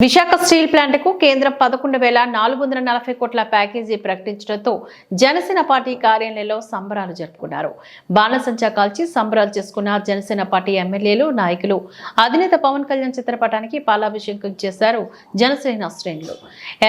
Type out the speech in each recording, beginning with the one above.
Visakha steel ప్లాంట్కు కేంద్రం 11,440 కోట్ల package ప్రకటించడంతో జనసేన పార్టీ కార్యాలయంలో సంబరాలు జరుపుకున్నారు. బాణసంచా కాల్చి సంబరాలు చేసుకున్న జనసేన పార్టీ ఎమ్మెల్యేలు, నాయకులు అధినేత పవన్ కళ్యాణ్ చిత్రపటానికి పాలాభిషేకం చేశారు. జనసేన శ్రేణులు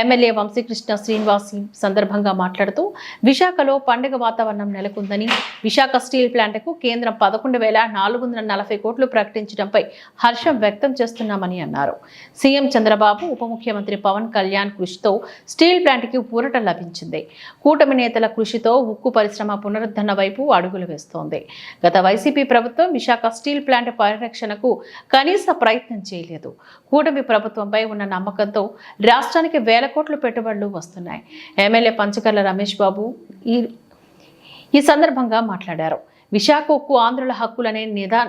ఎమ్మెల్యే వంశీకృష్ణ శ్రీనివాస్ సందర్భంగా మాట్లాడుతూ విశాఖలో పండుగ వాతావరణం నెలకొందని, విశాఖ స్టీల్ ప్లాంట్కు కేంద్రం 11,440 కోట్లు ప్రకటించడంపై హర్షం వ్యక్తం చేస్తున్నామని అన్నారు. సీఎం చంద్రబాబు, ఉప ముఖ్యమంత్రి పవన్ కళ్యాణ్ కృషితో స్టీల్ ప్లాంట్ కి ఊరట లభించింది. కూటమి నేతల కృషితో ఉక్కు పరిశ్రమ పునరుద్ధరణ వైపు అడుగులు వేస్తోంది. గత వైసీపీ ప్రభుత్వం విశాఖ స్టీల్ ప్లాంట్ పరిరక్షణకు కనీస ప్రయత్నం చేయలేదు. కూటమి ప్రభుత్వంపై ఉన్న నమ్మకంతో రాష్ట్రానికి వేల కోట్ల పెట్టుబడులు వస్తున్నాయి. ఎమ్మెల్యే పంచకర్ల రమేష్ బాబు ఈ సందర్భంగా మాట్లాడారు. విశాఖ ఉక్కు ఆంధ్రుల హక్కులనే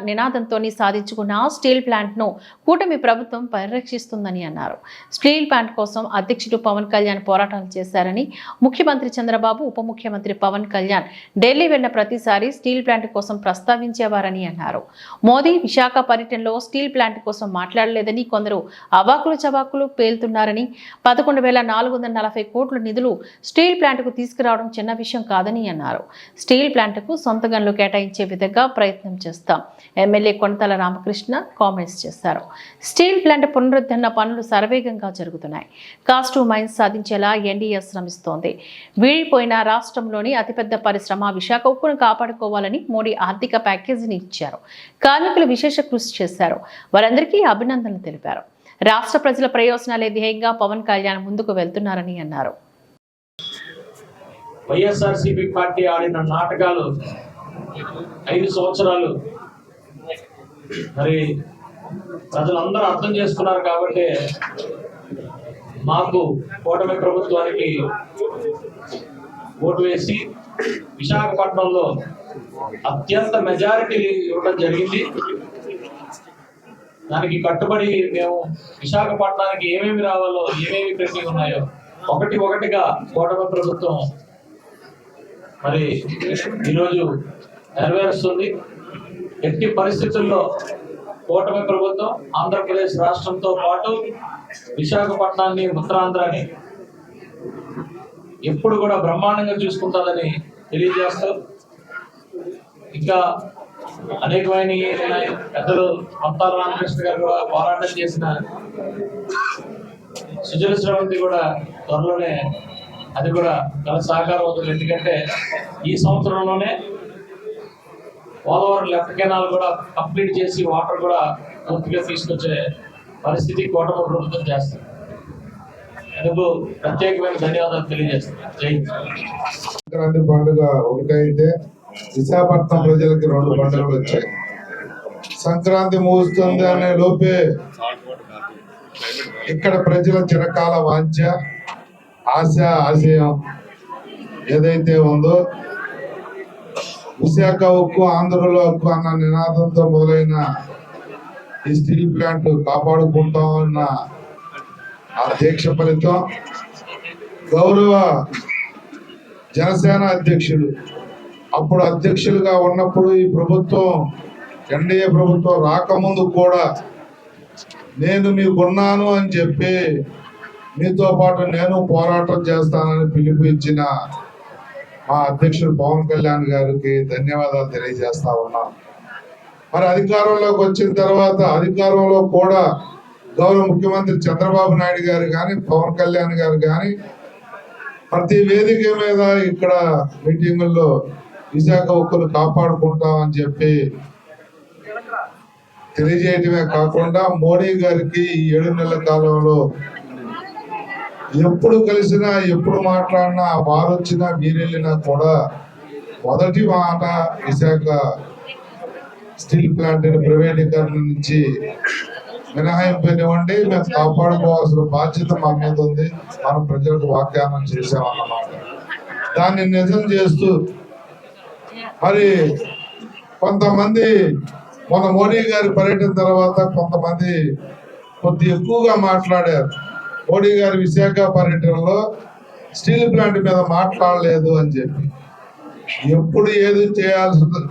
నినాదంతో సాధించుకున్న స్టీల్ ప్లాంట్ ను కూటమి ప్రభుత్వం పరిరక్షిస్తుందని అన్నారు. స్టీల్ ప్లాంట్ కోసం అధ్యక్షుడు పవన్ కళ్యాణ్ పోరాటాలు చేశారని, ముఖ్యమంత్రి చంద్రబాబు, ఉప ముఖ్యమంత్రి పవన్ కళ్యాణ్ ఢిల్లీ వెళ్లిన ప్రతిసారి స్టీల్ ప్లాంట్ కోసం ప్రస్తావించేవారని అన్నారు. మోదీ విశాఖ పర్యటనలో స్టీల్ ప్లాంట్ కోసం మాట్లాడలేదని కొందరు అవాకులు చవాకులు పేలుతున్నారని, 11,440 కోట్ల నిధులు స్టీల్ ప్లాంట్ కు తీసుకురావడం చిన్న విషయం కాదని అన్నారు. స్టీల్ ప్లాంట్ కు సొంత గనులు కేటాయించే విధంగా ప్రయత్నం చేస్తాం. ఎమ్మెల్యే కొనతల రామకృష్ణ కామెంట్స్ చేశారు. స్టీల్ ప్లాంట్ పునరుద్ధరణ పనులు శరవేగంగా జరుగుతున్నాయి. కాస్ట్ మైన్స్ సాధించేలా ఎన్డీఏ శ్రమిస్తోంది. వీడిపోయిన రాష్ట్రంలోని అతిపెద్ద పరిశ్రమ విశాఖ ఉక్కును కాపాడుకోవాలని మోడీ ఆర్థిక ప్యాకేజీని ఇచ్చారు. కార్మికులు విశేష కృషి చేశారు. వారందరికీ అభినందనలు తెలిపారు. రాష్ట్ర ప్రజల ప్రయోజనాలే ధ్యేయంగా పవన్ కళ్యాణ్ ముందుకు వెళ్తున్నారని అన్నారు. వైఎస్ఆర్సీపీ పార్టీ ఆడిన నాటకాలు 5 సంవత్సరాలు మరి ప్రజలందరూ అర్థం చేసుకున్నారు. కాబట్టి మాకు కూటమి ప్రభుత్వానికి ఓటు వేసి విశాఖపట్నంలో అత్యంత మెజారిటీ ఇవ్వడం జరిగింది. దానికి కట్టుబడి మేము విశాఖపట్నానికి ఏమేమి రావాలో, ఏమేమి పెండింగ్ ఉన్నాయో ఒకటిగా కూటమి ప్రభుత్వం మరి ఈరోజు నెరవేరుస్తుంది. ఎట్టి పరిస్థితుల్లో కూటమి ప్రభుత్వం ఆంధ్రప్రదేశ్ రాష్ట్రంతో పాటు విశాఖపట్నాన్ని, ఉత్తరాంధ్రాన్ని ఎప్పుడు కూడా బ్రహ్మాండంగా చూసుకుంటుందని తెలియజేస్తూ, ఇంకా అనేకమైన పెద్దలు కొనతల రామకృష్ణ గారు కూడా పోరాటం చేసిన సుజల శ్రవంతి కూడా త్వరలోనే అది కూడా చాలా సహకారం అవుతుంది. ఎందుకంటే ఈ సంవత్సరంలోనే పోలవరం లెఫ్ట్ కెనాల్ కూడా కంప్లీట్ చేసి వాటర్ కూడా పూర్తిగా తీసుకొచ్చే పరిస్థితి కూటమి ప్రభుత్వం చేస్తుంది. అందుకు ప్రత్యేకమైన ధన్యవాదాలు తెలియజేస్తున్నాను. జై సంక్రాంతి పండుగ ఒకటైతే విశాఖపట్నం ప్రజలకి 2 పండుగలు వచ్చాయి. సంక్రాంతి ముగుస్తుంది అనే లోపే ఇక్కడ ప్రజల చిరకాల వాంఛ, ఆశయం ఏదైతే ఉందో, విశాఖ ఉక్కు ఆంధ్రలో హక్కు అన్న నినాదంతో మొదలైన ఈ స్టీల్ ప్లాంట్ కాపాడుకుంటామన్న ఆ దీక్ష ఫలితం గౌరవ జనసేన అధ్యక్షుడు అప్పుడు అధ్యక్షులుగా ఉన్నప్పుడు ఈ ప్రభుత్వం ఎన్డీఏ ప్రభుత్వం రాకముందు కూడా నేను మీకున్నాను అని చెప్పి మీతో పాటు నేను పోరాటం చేస్తానని పిలుపు ఇచ్చిన మా అధ్యక్షుడు పవన్ కళ్యాణ్ గారికి ధన్యవాదాలు తెలియజేస్తా ఉన్నాం. మరి అధికారంలోకి వచ్చిన తర్వాత అధికారంలో కూడా గౌరవ ముఖ్యమంత్రి చంద్రబాబు నాయుడు గారు కానీ, పవన్ కళ్యాణ్ గారు కానీ ప్రతి వేదిక మీద ఇక్కడ మీటింగుల్లో విశాఖ ఉక్కును కాపాడుకుంటామని చెప్పి తెలియజేయటమే కాకుండా మోడీ గారికి ఈ 7 నెలల కాలంలో ఎప్పుడు కలిసినా, ఎప్పుడు మాట్లాడినా, వారు వచ్చినా, వీరెళ్ళినా కూడా మొదటి మాట విశాఖ స్టీల్ ప్లాంట్ ప్రైవేటీకరణ నుంచి మినహాయింపునివ్వండి, మేము కాపాడుకోవాల్సిన బాధ్యత మా మీద ఉంది, మనం ప్రజలకు వాగ్దానం చేసామన్నమాట. దాన్ని నిజం చేస్తూ మరి కొంతమంది మన మోడీ గారి పర్యటన తర్వాత కొంతమంది కొద్ది ఎక్కువగా మాట్లాడారు. మోడీ గారి విశాఖ పర్యటనలో స్టీల్ ప్లాంట్ మీద మాట్లాడలేదు అని చెప్పి. ఎప్పుడు ఏది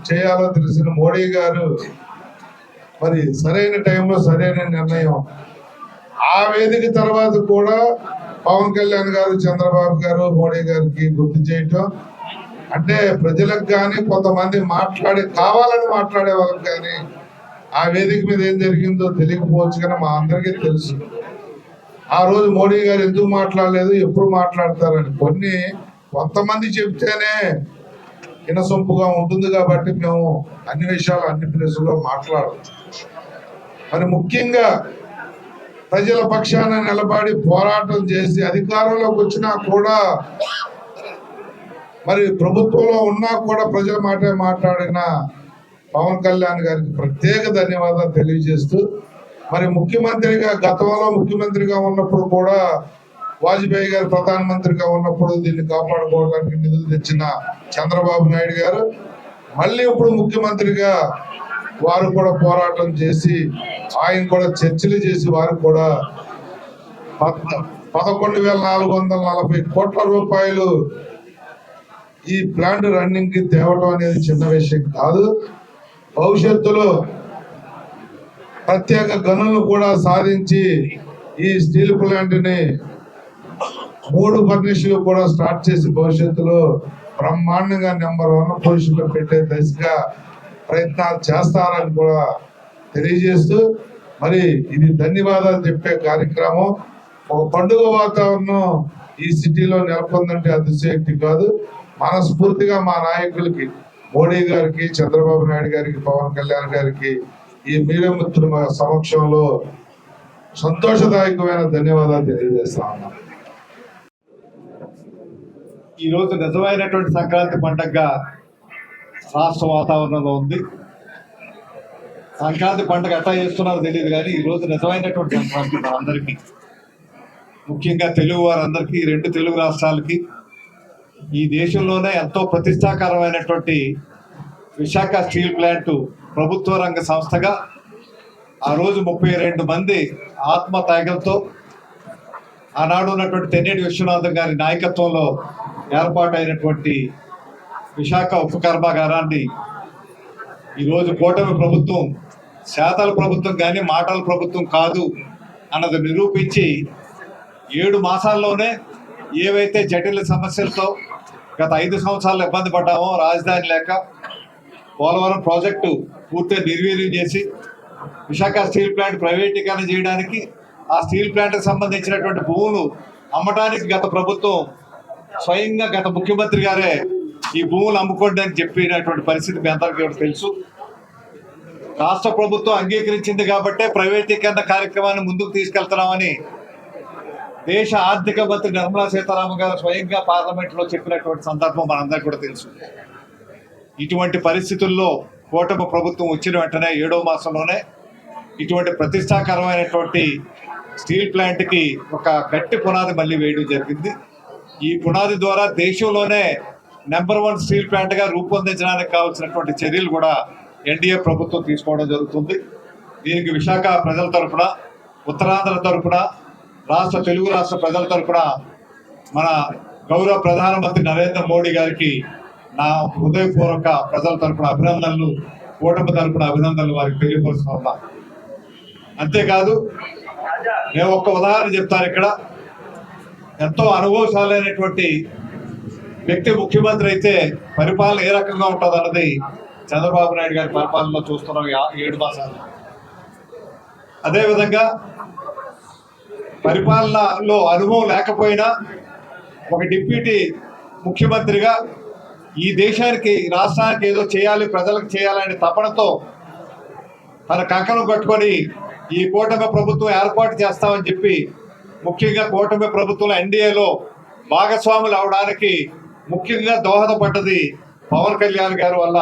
చేయాలో తెలిసిన మోడీ గారు మరి సరైన టైంలో సరైన నిర్ణయం ఆ వేదిక తర్వాత కూడా పవన్ కళ్యాణ్ గారు, చంద్రబాబు గారు, మోడీ గారికి గుర్తు చేయటం అంటే ప్రజలకు కానీ కొంతమంది కావాలని మాట్లాడే వాళ్ళకి కానీ ఆ వేదిక మీద ఏం జరిగిందో తెలియకపోవచ్చు, కానీ మా అందరికీ తెలుసు. ఆ రోజు మోడీ గారు ఎందుకు మాట్లాడలేదు, ఎప్పుడు మాట్లాడతారని కొంతమంది చెప్తేనే వినసొంపుగా ఉంటుంది కాబట్టి మేము అన్ని విషయాలు అన్ని ప్లేసుల్లో మాట్లాడాలి. మరి ముఖ్యంగా ప్రజల పక్షాన నిలబడి పోరాటం చేసి అధికారంలోకి వచ్చినా కూడా మరి ప్రభుత్వంలో ఉన్నా కూడా ప్రజల మాటే మాట్లాడిన పవన్ కళ్యాణ్ గారికి ప్రత్యేక ధన్యవాదాలు తెలియజేస్తూ, మరి ముఖ్యమంత్రిగా గతంలో ముఖ్యమంత్రిగా ఉన్నప్పుడు కూడా వాజ్పేయి గారు ప్రధానమంత్రిగా ఉన్నప్పుడు దీన్ని కాపాడుకోవడానికి నిధులు తెచ్చిన చంద్రబాబు నాయుడు గారు మళ్ళీ ఇప్పుడు ముఖ్యమంత్రిగా వారు కూడా పోరాటం చేసి ఆయన కూడా చర్చలు చేసి వారు కూడా 11,440 కోట్ల రూపాయలు ఈ ప్లాంట్ రన్నింగ్ కి తేవడం అనేది చిన్న విషయం కాదు. భవిష్యత్తులో ప్రత్యేక గనులను కూడా సాధించి ఈ స్టీల్ ప్లాంట్ ని 3 ఫర్నిష్లు కూడా స్టార్ట్ చేసి భవిష్యత్తులో బ్రహ్మాండంగా నెంబర్ 1 పొజిషన్ లో పెట్టే దిశగా ప్రయత్నాలు చేస్తారని కూడా తెలియజేస్తూ, మరి ఇది ధన్యవాదాలు చెప్పే కార్యక్రమం. ఒక పండుగ వాతావరణం ఈ సిటీలో నెలకొందంటే అతిశయోక్తి కాదు. మనస్ఫూర్తిగా మా నాయకులకి, మోడీ గారికి, చంద్రబాబు నాయుడు గారికి, పవన్ కళ్యాణ్ గారికి ఈ మీడియా మిత్రుల సమక్షంలో సంతోషదాయకమైన ధన్యవాదాలు తెలియజేస్తా ఉన్నాం. ఈ రోజు నిజమైనటువంటి సంక్రాంతి పండుగగా రాష్ట్ర వాతావరణంలో ఉంది. సంక్రాంతి పండుగ ఎట్లా చేస్తున్నారో తెలియదు, కానీ ఈ రోజు నిజమైనటువంటి సంక్రాంతి మనందరికీ, ముఖ్యంగా తెలుగు వారందరికీ, 2 తెలుగు రాష్ట్రాలకి, ఈ దేశంలోనే ఎంతో ప్రతిష్టాకరమైనటువంటి విశాఖ స్టీల్ ప్లాంట్ ప్రభుత్వ రంగ సంస్థగా ఆ రోజు 32 మంది ఆత్మత్యాగంతో ఆనాడు ఉన్నటువంటి తెన్నేటి విశ్వనాథం గారి నాయకత్వంలో ఏర్పాటైనటువంటి విశాఖ ఉక్కు కర్మాగారాన్ని ఈరోజు కూటమి ప్రభుత్వం శాతల ప్రభుత్వం కానీ మాటల ప్రభుత్వం కాదు అన్నది నిరూపించి 7 మాసాల్లోనే ఏవైతే జటిల సమస్యలతో గత 5 సంవత్సరాలు ఇబ్బంది పడ్డామో, రాజధాని లేక పోలవరం ప్రాజెక్టు పూర్తిగా నిర్వీర్యం చేసి విశాఖ స్టీల్ ప్లాంట్ ప్రైవేటీకరణ చేయడానికి, ఆ స్టీల్ ప్లాంట్కి సంబంధించినటువంటి భూములు అమ్మటానికి గత ప్రభుత్వం స్వయంగా గత ముఖ్యమంత్రి గారే ఈ భూములు అమ్ముకోండి అని చెప్పినటువంటి పరిస్థితి మీ అందరికీ తెలుసు. రాష్ట్ర ప్రభుత్వం అంగీకరించింది కాబట్టే ప్రైవేటీకరణ కార్యక్రమాన్ని ముందుకు తీసుకెళ్తున్నామని దేశ ఆర్థిక మంత్రి నిర్మలా సీతారామన్ గారు స్వయంగా పార్లమెంట్లో చెప్పినటువంటి సందర్భం మనందరికీ కూడా తెలుసు. ఇటువంటి పరిస్థితుల్లో కూటమి ప్రభుత్వం వచ్చిన వెంటనే 7వ మాసంలోనే ఇటువంటి ప్రతిష్టాకరమైనటువంటి స్టీల్ ప్లాంట్కి ఒక గట్టి పునాది మళ్ళీ వేయడం జరిగింది. ఈ పునాది ద్వారా దేశంలోనే నెంబర్ 1 స్టీల్ ప్లాంట్గా రూపొందించడానికి కావాల్సినటువంటి చర్యలు కూడా ఎన్డీఏ ప్రభుత్వం తీసుకోవడం జరుగుతుంది. దీనికి విశాఖ ప్రజల తరఫున, ఉత్తరాంధ్ర తరఫున, తెలుగు రాష్ట్ర ప్రజల తరఫున మన గౌరవ ప్రధానమంత్రి నరేంద్ర మోడీ గారికి నా హృదయపూర్వక ప్రజల తరఫున అభినందనలు, కూటమి తరఫున అభినందనలు వారికి తెలియపరుస్తున్నా. అంతేకాదు, నేను ఒక్క ఉదాహరణ చెప్తాను. ఇక్కడ ఎంతో అనుభవశాలైనటువంటి వ్యక్తి ముఖ్యమంత్రి అయితే పరిపాలన ఏ రకంగా ఉంటుంది అన్నది చంద్రబాబు నాయుడు గారి పరిపాలనలో చూస్తున్నాం 7 మాసాలు. అదేవిధంగా పరిపాలనలో అనుభవం లేకపోయినా ఒక డిప్యూటీ ముఖ్యమంత్రిగా ఈ దేశానికి, రాష్ట్రానికి ఏదో చేయాలి, ప్రజలకు చేయాలనే తపనతో తన కంకణం కట్టుకొని ఈ కూటమి ప్రభుత్వం ఏర్పాటు చేస్తామని చెప్పి, ముఖ్యంగా కూటమి ప్రభుత్వం ఎన్డీఏలో భాగస్వాములు అవడానికి ముఖ్యంగా దోహదపడ్డది పవన్ కళ్యాణ్ గారి వల్ల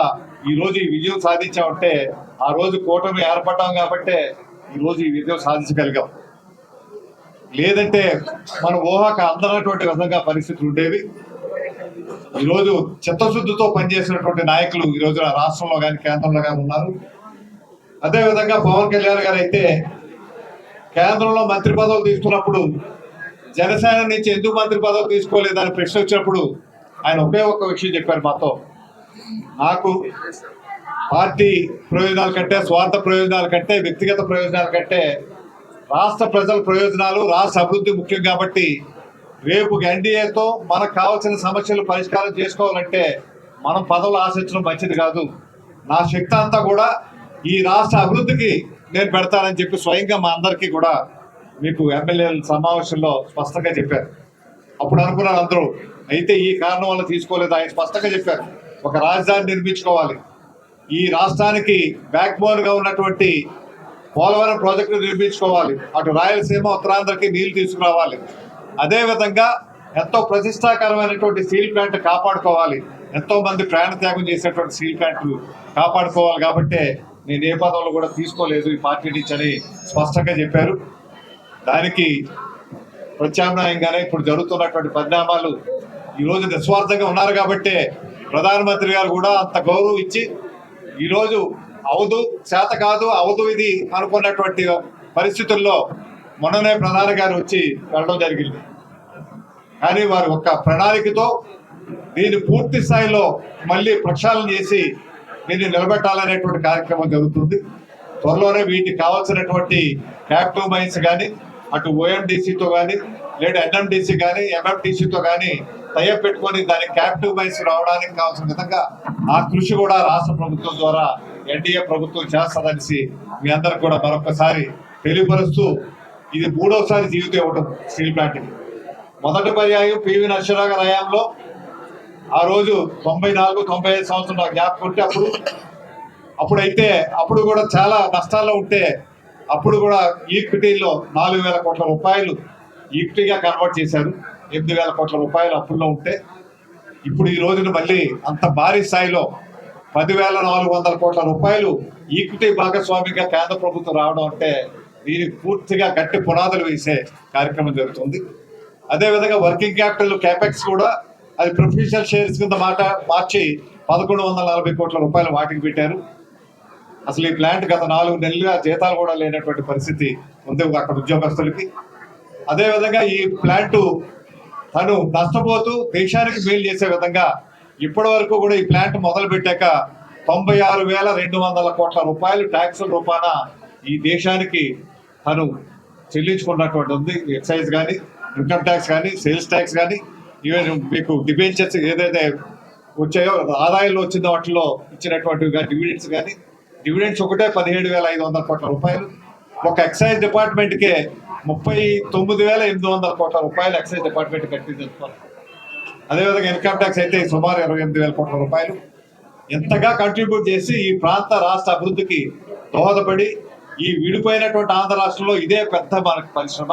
ఈరోజు ఈ విజయం సాధించామంటే ఆ రోజు కూటమి ఏర్పడ్డాం కాబట్టే ఈరోజు ఈ విజయం సాధించగలిగాం. లేదంటే మన ఊహకు అందనటువంటి విధంగా పరిస్థితులు ఉండేవి. ఈరోజు చిత్తశుద్ధితో పనిచేసినటువంటి నాయకులు ఈ రోజున రాష్ట్రంలో కానీ కేంద్రంలో కానీ ఉన్నారు. అదేవిధంగా పవన్ కళ్యాణ్ గారు అయితే కేంద్రంలో మంత్రి పదవులు తీసుకున్నప్పుడు జనసేన నుంచి ఎందుకు మంత్రి పదవి తీసుకోలేదని ప్రశ్న వచ్చినప్పుడు ఆయన ఒకే ఒక్క విషయం చెప్పారు మాతో, నాకు పార్టీ ప్రయోజనాల కంటే, స్వార్థ ప్రయోజనాల కంటే, వ్యక్తిగత ప్రయోజనాల కంటే రాష్ట్ర ప్రజల ప్రయోజనాలు, రాష్ట్ర అభివృద్ధి ముఖ్యం కాబట్టి రేపు ఎన్డీఏతో మనకు కావాల్సిన సమస్యలు పరిష్కారం చేసుకోవాలంటే మనం పదవులు ఆశించడం మంచిది కాదు. నా శక్తి అంతా కూడా ఈ రాష్ట్ర అభివృద్ధికి నేను పెడతానని చెప్పి స్వయంగా మా అందరికీ కూడా మీకు ఎమ్మెల్యేల సమావేశంలో స్పష్టంగా చెప్పారు. అప్పుడు అనుకున్నారు అందరూ, అయితే ఈ కారణం వల్ల తీసుకోలేదు. ఆయన స్పష్టంగా చెప్పారు, ఒక రాజధాని నిర్మించుకోవాలి, ఈ రాష్ట్రానికి బ్యాక్ బోన్గా ఉన్నటువంటి పోలవరం ప్రాజెక్టు నిర్మించుకోవాలి, అటు రాయలసీమ ఉత్తరాంధ్రకి నీళ్లు తీసుకురావాలి, అదేవిధంగా ఎంతో ప్రతిష్టాకరమైనటువంటి స్టీల్ ప్లాంట్ కాపాడుకోవాలి, ఎంతో మంది ప్రాణత్యాగం చేసేటువంటి స్టీల్ ప్లాంట్లు కాపాడుకోవాలి. కాబట్టి నేను ఏ పదవులు కూడా తీసుకోలేదు ఈ పార్టీ నుంచి అని స్పష్టంగా చెప్పారు. దానికి ప్రత్యామ్నాయంగానే ఇప్పుడు జరుగుతున్నటువంటి పరిణామాలు ఈరోజు నిస్వార్థంగా ఉన్నారు కాబట్టి ప్రధానమంత్రి గారు కూడా అంత గౌరవం ఇచ్చి ఈరోజు అవదు చేత కాదు అవదు ఇది అనుకున్నటువంటి పరిస్థితుల్లో మొన్ననే ప్రధాని గారు వచ్చి వెళ్ళడం జరిగింది. కానీ వారు ఒక ప్రణాళికతో దీన్ని పూర్తి స్థాయిలో మళ్ళీ ప్రక్షాళన చేసి దీన్ని నిలబెట్టాలనేటువంటి కార్యక్రమం జరుగుతుంది. త్వరలోనే వీటికి కావాల్సినటువంటి క్యాపిటల్ మైన్స్ కానీ, అటు ఓఎండిసితో కానీ, లేదా ఎన్ఎండిసి కానీ, ఎంఎండిసితో కానీ టైఅప్ పెట్టుకొని దానికి క్యాపిటల్ మైన్స్ రావడానికి కావాల్సిన విధంగా ఆ కృషి కూడా రాష్ట్ర ప్రభుత్వం ద్వారా ఎన్డీఏ ప్రభుత్వం చేస్తుందనేసి మీ అందరికి కూడా మరొకసారి తెలియపరుస్తూ, ఇది 3వసారి జీవితం ఇవ్వటం స్టీల్ ప్లాంట్కి. మొదటి పర్యాయం పివి నరసింహరావు గారి హయాంలో ఆ రోజు 94-95 సంవత్సరాలు గ్యాప్ ఉంటే అప్పుడు కూడా చాలా నష్టాల్లో ఉంటే అప్పుడు కూడా ఈక్విటీలో 4,000 కోట్ల రూపాయలు ఈక్విటీగా కన్వర్ట్ చేశారు. 8,000 కోట్ల రూపాయలు అప్పుల్లో ఉంటే ఇప్పుడు ఈ రోజున మళ్ళీ అంత భారీ స్థాయిలో 10,400 కోట్ల రూపాయలు ఈక్విటీ భాగస్వామిగా కేంద్ర ప్రభుత్వం రావడం అంటే దీనికి పూర్తిగా గట్టి పునాదులు వేసే కార్యక్రమం జరుగుతుంది. అదేవిధంగా వర్కింగ్ క్యాపిటల్ క్యాపెక్స్ కూడా అది ప్రొఫెషనల్ షేర్స్ కింద మార్చి 1,140 కోట్ల రూపాయలు వాటికి పెట్టారు. అసలు ఈ ప్లాంట్ గత 4 నెలలుగా జీతాలు కూడా లేనటువంటి పరిస్థితి ఉంది అక్కడ ఉద్యోగస్తులకి. అదేవిధంగా ఈ ప్లాంటు తను నష్టపోతూ దేశానికి మేలు చేసే విధంగా ఇప్పటి వరకు కూడా ఈ ప్లాంట్ మొదలు పెట్టాక 96,200 కోట్ల రూపాయలు ట్యాక్సుల రూపాన ఈ దేశానికి తను చెల్లించుకున్నటువంటి ఉంది. ఎక్సైజ్ కానీ, ఇన్కమ్ ట్యాక్స్ కానీ, సేల్స్ ట్యాక్స్ కానీ, ఈవెన్ మీకు డిబెంచర్స్ ఏదైతే వచ్చాయో ఆదాయంలో వచ్చిన వాటిలో ఇచ్చినటువంటి డివిడెండ్స్ కానీ, డివిడెండ్స్ ఒకటే 17,500 కోట్ల రూపాయలు. ఒక ఎక్సైజ్ డిపార్ట్మెంట్కే 39,800 కోట్ల రూపాయలు ఎక్సైజ్ డిపార్ట్మెంట్ కట్టింది. అదేవిధంగా ఇన్కమ్ ట్యాక్స్ అయితే సుమారు 28,000 కోట్ల రూపాయలు ఎంతగా కంట్రిబ్యూట్ చేసి ఈ ప్రాంత రాష్ట్ర అభివృద్ధికి దోహదపడి ఈ విడిపోయినటువంటి ఆంధ్ర రాష్ట్రంలో ఇదే పెద్ద మనకు పరిశ్రమ.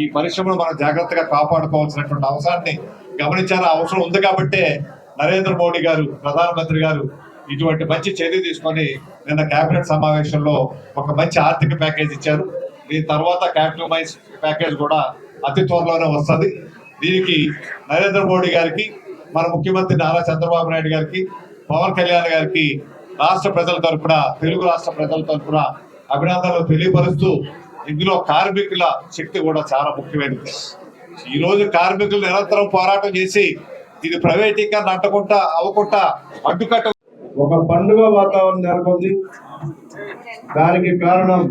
ఈ పరిశ్రమను మనం జాగ్రత్తగా కాపాడుకోవాల్సినటువంటి అవసరాన్ని గమనించాల్సిన అవసరం ఉంది. కాబట్టే నరేంద్ర మోడీ గారు, ప్రధానమంత్రి గారు ఇటువంటి మంచి చర్య తీసుకొని నిన్న కేబినెట్ సమావేశంలో ఒక మంచి ఆర్థిక ప్యాకేజ్ ఇచ్చారు. దీని తర్వాత క్యాపిటల్ మైన్స్ ప్యాకేజ్ కూడా అతి త్వరలోనే వస్తుంది. దీనికి నరేంద్ర మోడీ గారికి, మన ముఖ్యమంత్రి నారా చంద్రబాబు నాయుడు గారికి, పవన్ కళ్యాణ్ గారికి రాష్ట్ర ప్రజల తరఫున, తెలుగు రాష్ట్ర ప్రజల తరఫున అభినందనలు తెలియపరుస్తూ, ఇందులో కార్మికుల శక్తి కూడా చాలా ముఖ్యమైనది. ఈ రోజు కార్మికులు నిరంతరం పోరాటం చేసి ఇది ప్రైవేటీకరణ అవ్వకుండా అడ్డుకట్ట ఒక పండుగ వాతావరణం నెలకొంది. దానికి కారణం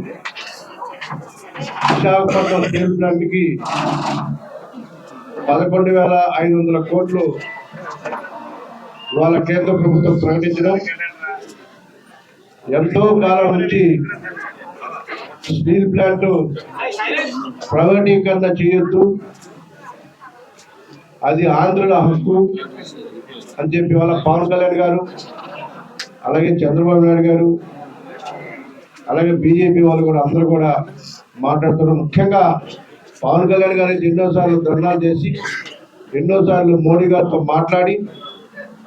విశాఖపట్నం స్టీల్ ప్లాంట్ కి 11,500 కోట్లు వాళ్ళ కేంద్ర ప్రభుత్వం ప్రకటించడం. ఎంతో కాలం నుంచి స్టీల్ ప్లాంట్ ప్రైవేటీకరణ చేయొద్దు, అది ఆంధ్రుల హక్కు అని చెప్పి వాళ్ళ పవన్ కళ్యాణ్ గారు, అలాగే చంద్రబాబు నాయుడు గారు, అలాగే బీజేపీ వాళ్ళు కూడా అందరూ కూడా మాట్లాడుతున్నారు. ముఖ్యంగా పవన్ కళ్యాణ్ గారు ఎన్నోసార్లు ధర్నాలు చేసి, ఎన్నోసార్లు మోడీ గారితో మాట్లాడి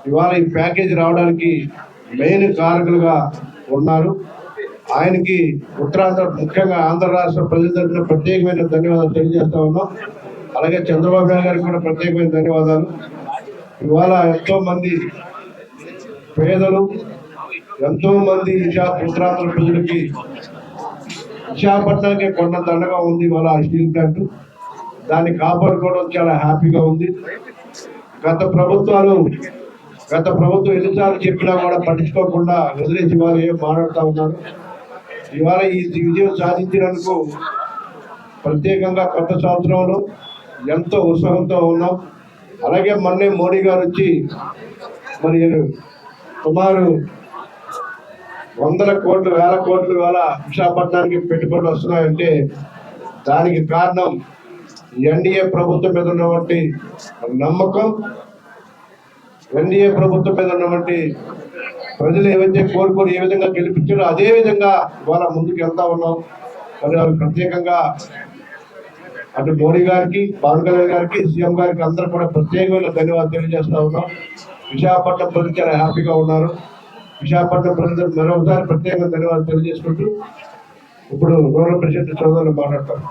ఇవాళ ఈ ప్యాకేజ్ రావడానికి మెయిన్ కారకులుగా ఉన్నారు. ఆయనకి ఉత్తరాంధ్ర, ముఖ్యంగా ఆంధ్ర రాష్ట్ర ప్రజల తరఫున ప్రత్యేకమైన ధన్యవాదాలు తెలియజేస్తా ఉన్నాం. అలాగే చంద్రబాబు నాయుడు గారికి కూడా ప్రత్యేకమైన ధన్యవాదాలు. ఇవాళ ఎంతో మంది పేదలు, ఎంతో మంది ఉత్తరాంధ్ర ప్రజలకి విశాఖపట్నానికి కొండ దండగా ఉంది ఇవాళ స్టీల్ ప్లాంట్. దాన్ని కాపాడుకోవడం చాలా హ్యాపీగా ఉంది. గత ప్రభుత్వం ఎన్నిసార్లు చెప్పినా కూడా పట్టించుకోకుండా వదిలేసి ఇవాళ ఏం మాట్లాడుతూ ఉన్నారు. ఇవాళ ఈ విజయం సాధించినందుకు ప్రత్యేకంగా కొత్త సంవత్సరంలో ఎంతో ఉత్సాహంతో ఉన్నాం. అలాగే మొన్నే మోడీ గారు వచ్చి మరి సుమారు 100 కోట్లు 1000 కోట్లు వేల విశాఖపట్నానికి పెట్టుబడులు వస్తున్నాయంటే దానికి కారణం ఎన్డీఏ ప్రభుత్వం మీద ఉన్నటువంటి నమ్మకం, ఎన్డీఏ ప్రభుత్వం మీద ఉన్నటువంటి ప్రజలు ఏవైతే కోరుకొని ఏ విధంగా గెలిపించారో అదే విధంగా వాళ్ళ ముందుకు వెళ్తా ఉన్నాం. మరి వాళ్ళు ప్రత్యేకంగా అటు మోడీ గారికి, పవన్ కళ్యాణ్ గారికి, సీఎం గారికి అందరూ కూడా ప్రత్యేకమైన ధన్యవాదాలు తెలియజేస్తా ఉన్నాం. విశాఖపట్నం ప్రజలు చాలా హ్యాపీగా ఉన్నారు. విశాఖపట్నం ప్రజలు మరొకసారి ప్రత్యేకంగా ధన్యవాదాలు తెలియజేసుకుంటూ ఇప్పుడు రూరల్ ప్రెసిడెంట్ సోదరులు మాట్లాడతారు.